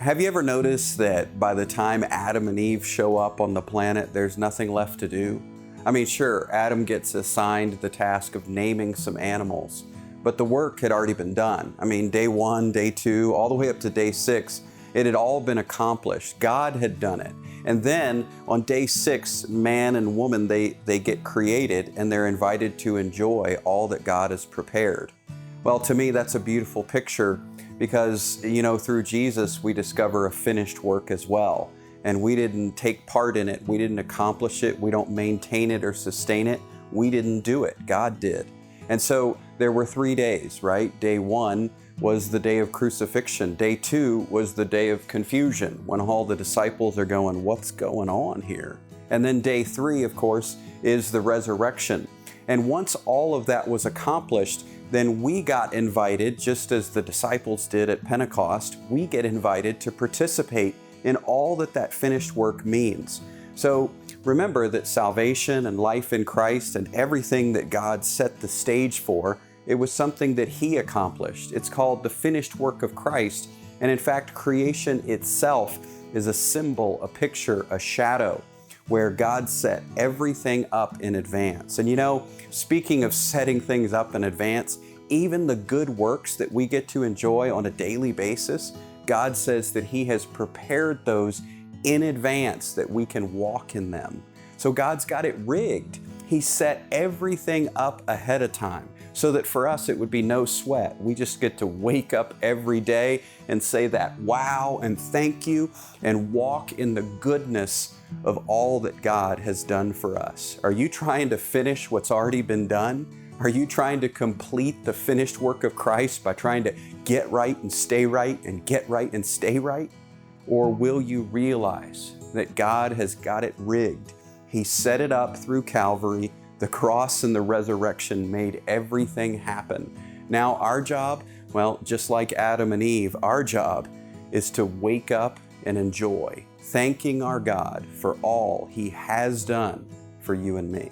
Have you ever noticed that by the time Adam and Eve show up on the planet, there's nothing left to do? I mean, sure, Adam gets assigned the task of naming some animals, but the work had already been done. I mean, day 1, day 2, all the way up to day 6, it had all been accomplished. God had done it. And then on day 6, man and woman, they get created and they're invited to enjoy all that God has prepared. Well, to me, that's a beautiful picture because, through Jesus, we discover a finished work as well. And we didn't take part in it. We didn't accomplish it. We don't maintain it or sustain it. We didn't do it. God did. And so there were 3 days, right? Day 1 was the day of crucifixion. Day 2 was the day of confusion, when all the disciples are going, what's going on here? And then day 3, of course, is the resurrection. And once all of that was accomplished, then we got invited, just as the disciples did at Pentecost, we get invited to participate in all that finished work means. So remember that salvation and life in Christ and everything that God set the stage for, it was something that He accomplished. It's called the finished work of Christ. And in fact, creation itself is a symbol, a picture, a shadow, where God set everything up in advance. And speaking of setting things up in advance, even the good works that we get to enjoy on a daily basis, God says that He has prepared those in advance that we can walk in them. So God's got it rigged. He set everything up ahead of time so that for us it would be no sweat. We just get to wake up every day and say that wow and thank you and walk in the goodness of all that God has done for us. Are you trying to finish what's already been done? Are you trying to complete the finished work of Christ by trying to get right and stay right and get right and stay right? Or will you realize that God has got it rigged? He set it up through Calvary. The cross and the resurrection made everything happen. Now our job, well, just like Adam and Eve, our job is to wake up and enjoy, thanking our God for all He has done for you and me.